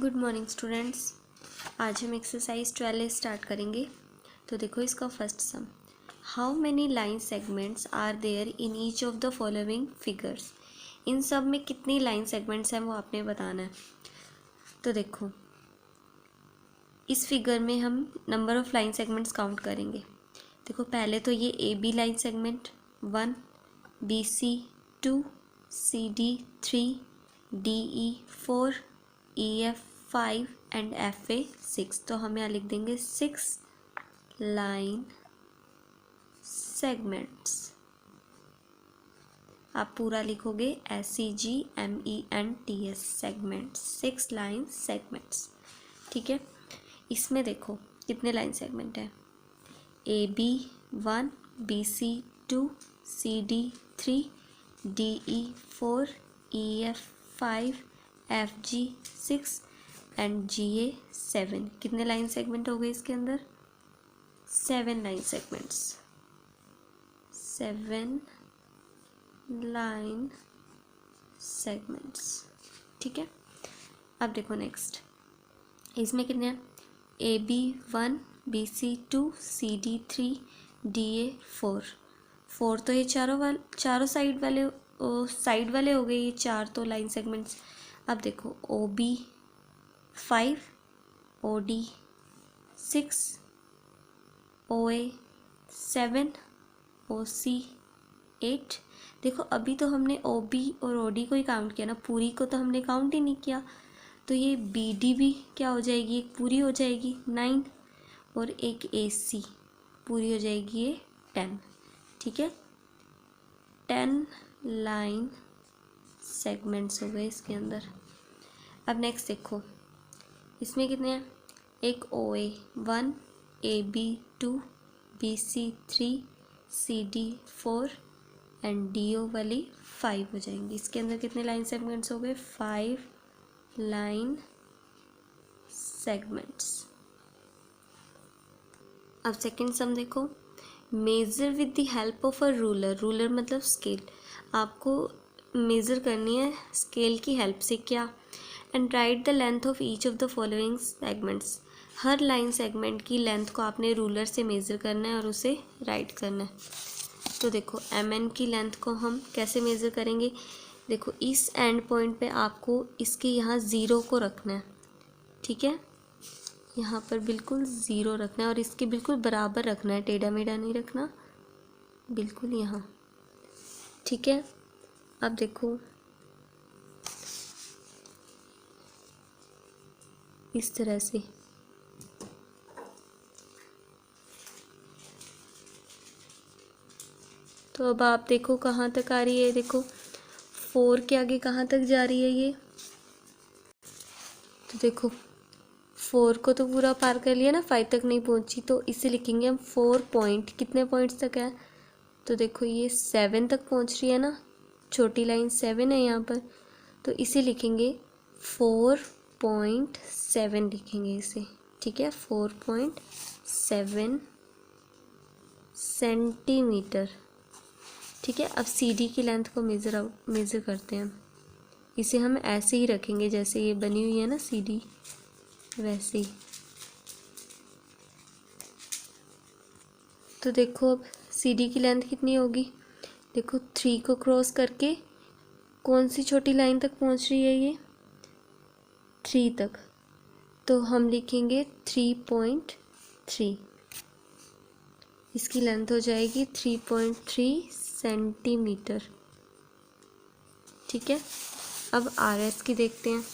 Good morning students. आज हम exercise 12 start करेंगे। तो देखो इसका first sum, how many line segments are there in each of the following figures. इन सब में कितनी लाइन सेगमेंट्स हैं वो आपने बताना है। तो देखो इस फिगर में हम number of line segments count करेंगे। देखो पहले तो ये A B line segment 1, B C 2, C D 3, D E 4, E F 5 and F A 6। तो हम यहाँ लिख देंगे 6 लाइन सेगमेंट्स। आप पूरा लिखोगे SEGMENTS सेगमेंट्स, 6 लाइन सेगमेंट्स। ठीक है, इसमें देखो कितने लाइन सेगमेंट है। AB 1, BC 2, CD 3, DE 4, EF 5, FG 6 and GA 7। कितने लाइन सेगमेंट हो गए इसके अंदर? 7 लाइन सेगमेंट्स, 7 लाइन सेगमेंट्स। ठीक है, अब देखो नेक्स्ट इसमें कितने हैं। AB 1, BC 2, CD 3, DA 4। 4 तो ये चारों साइड वाले हो गए, ये 4 तो लाइन सेगमेंट्स। अब देखो OB 5, OD 6, OA 7, OC 8। देखो अभी तो हमने OB और OD को ही काउंट किया ना, पूरी को तो हमने काउंट ही नहीं किया। तो ये BD भी क्या हो जाएगी, एक पूरी हो जाएगी 9, और एक AC पूरी हो जाएगी ये 10। ठीक है, 10 लाइन सेगमेंट्स हो गए इसके अंदर। अब नेक्स्ट देखो इसमें कितने हैं। एक OA 1, AB 2, BC 3, CD 4 and DO वाली 5 हो जाएंगी। इसके अंदर कितने लाइन सेगमेंट्स हो गए? 5 लाइन सेगमेंट्स। अब सेकंड सम देखो, measure with the help of a ruler. Ruler मतलब स्केल। आपको मेज़र करनी है स्केल की हेल्प से। क्या? And right the length of each of the following segments. Her line segment की लेंथ को आपने रूलर से मेज़र करना है और उसे राइट करना है। तो देखो MN की लेंथ को हम कैसे मेज़र करेंगे। देखो इस एंड पॉइंट पे आपको इसके यहाँ 0 को रखना है। ठीक है, यहाँ पर बिल्कुल 0 रखना है और इसके बिल्कुल बराबर रखना है, टेढ़ा मेढ़ा नहीं रखना, बिल्कुल यहाँ। ठीक है, अब देखो इस तरह से। तो अब आप देखो कहाँ तक आ रही है। देखो 4 के आगे कहाँ तक जा रही है ये। तो देखो 4 को तो पूरा पार कर लिया ना, 5 तक नहीं पहुँची। तो इसे लिखेंगे हम 4 पॉइंट। कितने पॉइंट्स तक है? तो देखो ये 7 तक पहुँच रही है ना, छोटी लाइन 7 है यहाँ पर। तो इसे लिखेंगे 4.7 लिखेंगे इसे। ठीक है, 4.7 सेंटीमीटर। ठीक है, अब CD की लेंथ को मेज़र करते हैं हम। इसे हम ऐसे ही रखेंगे जैसे ये बनी हुई है ना CD, वैसे ही। तो देखो अब CD की लेंथ कितनी होगी। देखो 3 को क्रॉस करके कौन सी छोटी लाइन तक पहुंच रही है ये? 3 तक। तो हम लिखेंगे 3.3। इसकी लेंथ हो जाएगी 3.3 सेंटीमीटर। ठीक है, अब RS की देखते हैं।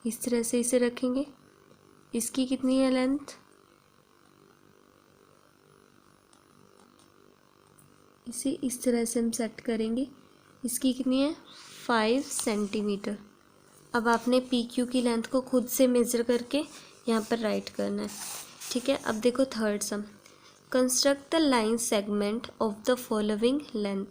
इस तरह से इसे रखेंगे। इसकी कितनी है लेंथ? इसे इस तरह से हम सेट करेंगे। इसकी कितनी है? 5 सेंटीमीटर। अब आपने PQ की लेंथ को खुद से मेज़र करके यहाँ पर राइट करना है। ठीक है, अब देखो third some, construct the line segment of the following length.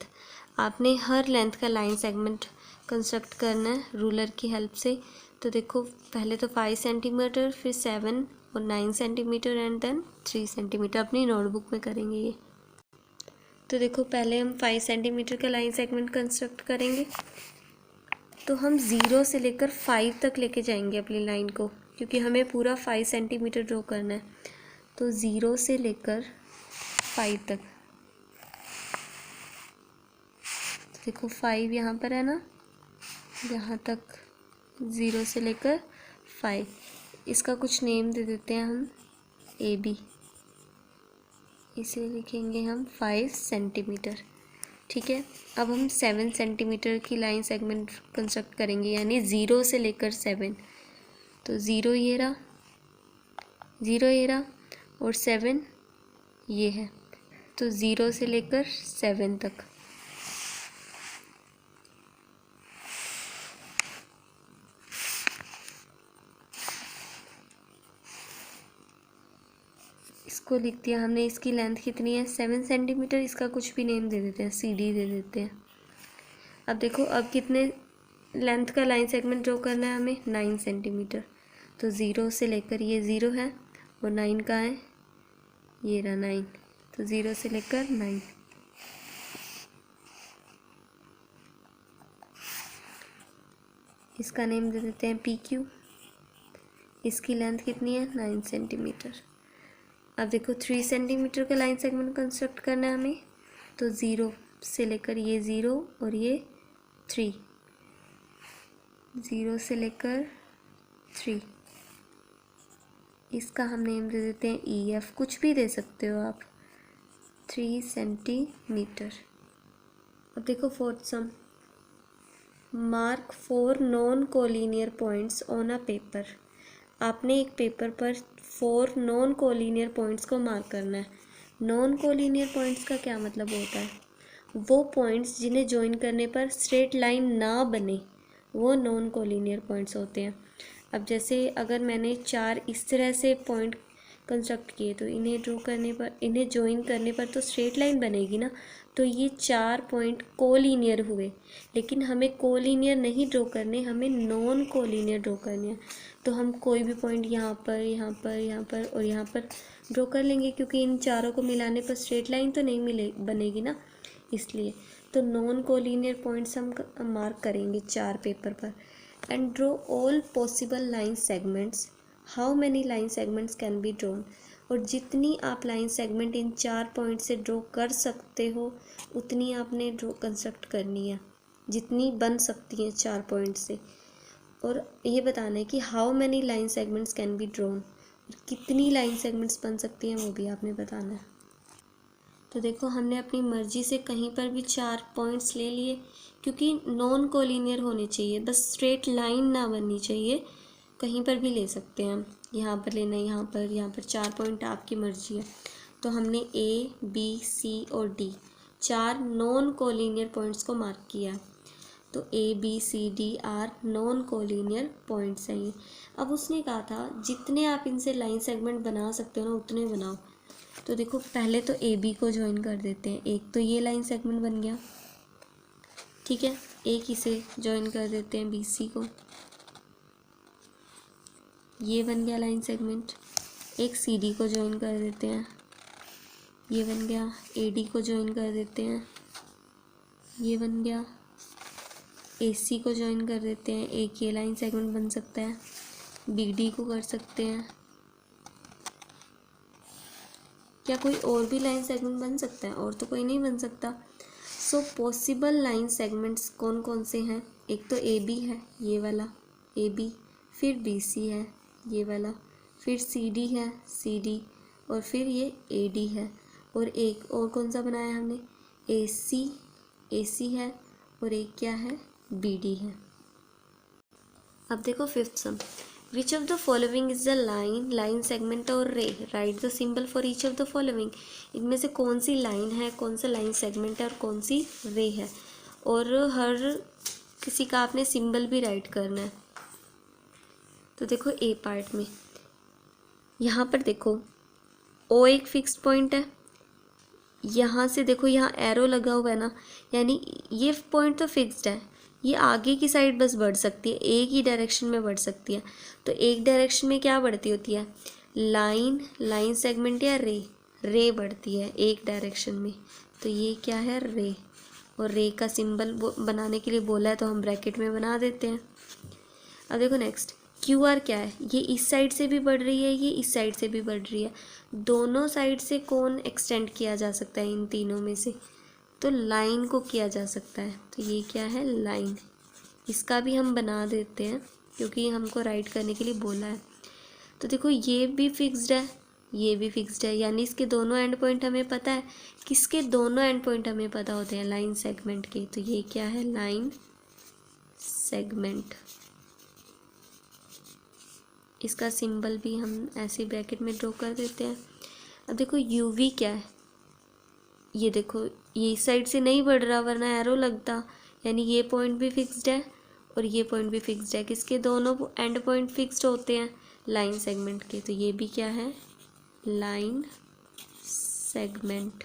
आपने हर लेंथ का लाइन सेगमेंट कंस्ट्रक्ट करना है रूलर की हेल्प से। तो देखो पहले तो 5 सेंटीमीटर, फिर 7 और 9 सेंटीमीटर एंड देन 3 सेंटीमीटर। अपनी नोटबुक में करेंगे ये। तो देखो पहले हम 5 सेंटीमीटर का लाइन सेगमेंट कंस्ट्रक्ट करेंगे। तो हम 0 से लेकर 5 तक लेके जाएंगे अपनी लाइन को, क्योंकि हमें पूरा 5 सेंटीमीटर ड्रॉ करना है। तो 0 से लेकर 5 तक, तो देखो 5 यहाँ पर है ना, यहाँ तक 0 से लेकर 5, इसका कुछ नेम दे देते हैं हम AB, इसे लिखेंगे हम 5 सेंटीमीटर। ठीक है, अब हम 7 सेंटीमीटर की लाइन सेगमेंट कंस्ट्रक्ट करेंगे, यानी 0 से लेकर 7। तो 0 ये रहा, 0 ये रहा और 7 ये है। तो 0 से लेकर 7 तक। इसको लिख दिया हमने, इसकी लेंथ कितनी है 7 सेंटीमीटर, इसका कुछ भी नेम दे देते हैं, CD दे देते हैं। अब देखो अब कितने लेंथ का लाइन सेगमेंट ड्रॉ करना है हमें, 9 सेंटीमीटर। तो 0 से लेकर ये 0 है और 9 का है, ये रहा 9। तो 0 से लेकर 9। इसका नेम दे देते हैं PQ। इसकी लेंथ कितनी है 9 सेंटीमीटर। अब देखो 3 सेंटीमीटर का लाइन सेगमेंट कंस्ट्रक्ट करना है हमें। तो 0 से लेकर ये 0 और ये 3, 0 से लेकर 3, इसका हम नेम दे देते हैं EF, कुछ भी दे सकते हो आप, 3 सेंटीमीटर। अब देखो fourth some, mark 4 non collinear points on a paper. आपने एक पेपर पर 4 नॉन कोलिनियर पॉइंट्स को मार्क करना है। नॉन कोलिनियर पॉइंट्स का क्या मतलब होता है, वो पॉइंट्स जिन्हें ज्वाइन करने पर स्ट्रेट लाइन ना बने, वो नॉन कोलिनियर पॉइंट्स होते हैं। अब जैसे अगर मैंने 4 इस तरह से पॉइंट कंस्ट्रक्ट किए, तो इन्हें ड्रॉ करने पर, इन्हें ज्वाइन करने पर तो स्ट्रेट लाइन बनेगी ना। तो ये 4 पॉइंट कोलिनियर हुए, लेकिन हमें कोलिनियर नहीं ड्रॉ करने, हमें नॉन कोलिनियर ड्रॉ करने हैं। तो हम कोई भी पॉइंट यहाँ पर, यहाँ पर, यहाँ पर और यहाँ पर ड्रॉ कर लेंगे, क्योंकि इन चारों को मिलाने पर स्ट्रेट लाइन तो नहीं बनेगी ना, इसलिए। तो नॉन कोलिनियर पॉइंट्स हम मार्क करेंगे 4 पेपर पर। And draw all possible line segments. How many line segments can be drawn. और जितनी आप लाइन सेगमेंट इन 4 पॉइंट से ड्रॉ कर सकते हो, उतनी आपने ड्रॉ कंस्ट्रक्ट करनी है, जितनी बन सकती हैं 4 पॉइंट से। और ये बताना है कि how many line segments can be drawn, कितनी लाइन सेगमेंट्स बन सकती हैं वो भी आपने बताना है। तो देखो हमने अपनी मर्जी से कहीं पर भी 4 पॉइंट्स ले लिए, क्योंकि नॉन कोलिनियर होने चाहिए, बस स्ट्रेट लाइन ना बननी चाहिए। कहीं पर भी ले सकते हैं हम, यहाँ पर लेना है, यहाँ पर 4 पॉइंट आपकी मर्जी है। तो हमने A, B, C और D 4 नॉन कोलिनियर पॉइंट्स को मार्क किया। तो A, B, C, D are non collinear points हैं ये। अब उसने कहा था जितने आप इनसे लाइन सेगमेंट बना सकते हो ना, उतने बनाओ। तो देखो पहले तो AB को ज्वाइन कर देते हैं, एक तो ये लाइन सेगमेंट बन गया, ठीक है। एक इसे ज्वाइन कर देते हैं BC को, ये बन गया लाइन सेगमेंट। एक CD को ज्वाइन कर देते हैं, ये बन गया। AD को ज्वाइन कर देते हैं, ये बन गया। AC को ज्वाइन कर देते हैं, एक ये लाइन सेगमेंट बन सकता है। BD को कर सकते हैं। क्या कोई और भी लाइन सेगमेंट बन सकता है? और तो कोई नहीं बन सकता। सो पॉसिबल लाइन सेगमेंट्स कौन कौन से हैं? एक तो AB है, ये वाला AB, फिर BC है, ये वाला, फिर CD है, CD, और फिर ये AD है। और एक और कौन सा बनाया हमने? AC है, और एक क्या है? BD है। अब देखो fifth some, which of the following is the line segment और रे, right the symbol for each of the following. इनमें से कौन सी लाइन है, कौन सा लाइन सेगमेंट है और कौन सी रे है, और हर किसी का आपने सिंबल भी राइट करना है। तो देखो A पार्ट में, यहाँ पर देखो O एक फिक्स्ड पॉइंट है, यहाँ से देखो यहाँ एरो लगा हुआ है ना, यानी ये पॉइंट तो फिक्स्ड है, ये आगे की साइड बस बढ़ सकती है, एक ही डायरेक्शन में बढ़ सकती है। तो एक डायरेक्शन में क्या बढ़ती होती है? लाइन सेगमेंट या रे बढ़ती है एक डायरेक्शन में। तो ये क्या है, रे, और रे का सिंबल बनाने के लिए बोला है तो हम ब्रैकेट में बना देते हैं। अब देखो नेक्स्ट, क्यू आर क्या है, ये इस साइड से भी बढ़ रही है, ये इस साइड से भी बढ़ रही है, दोनों साइड से कौन एक्सटेंड किया जा सकता है इन तीनों में से, तो लाइन को किया जा सकता है। तो ये क्या है, लाइन, इसका भी हम बना देते हैं क्योंकि हमको राइट करने के लिए बोला है। तो देखो ये भी फिक्स्ड है, ये भी फिक्स्ड है, यानी इसके दोनों एंड पॉइंट हमें पता है। किसके दोनों एंड पॉइंट हमें पता होते हैं, लाइन सेगमेंट के। तो ये क्या है, लाइन सेगमेंट। इसका सिंबल भी हम ऐसे ब्रैकेट में ड्रॉ कर देते हैं। अब देखो यूवी क्या है, ये देखो ये इस साइड से नहीं बढ़ रहा वरना एरो लगता, यानी ये पॉइंट भी फिक्स्ड है और ये पॉइंट भी फिक्स्ड है। किसके दोनों एंड पॉइंट फिक्स्ड होते हैं, लाइन सेगमेंट के। तो ये भी क्या है, लाइन सेगमेंट।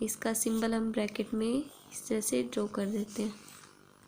इसका सिंबल हम ब्रैकेट में इस तरह से ड्रॉ कर देते हैं।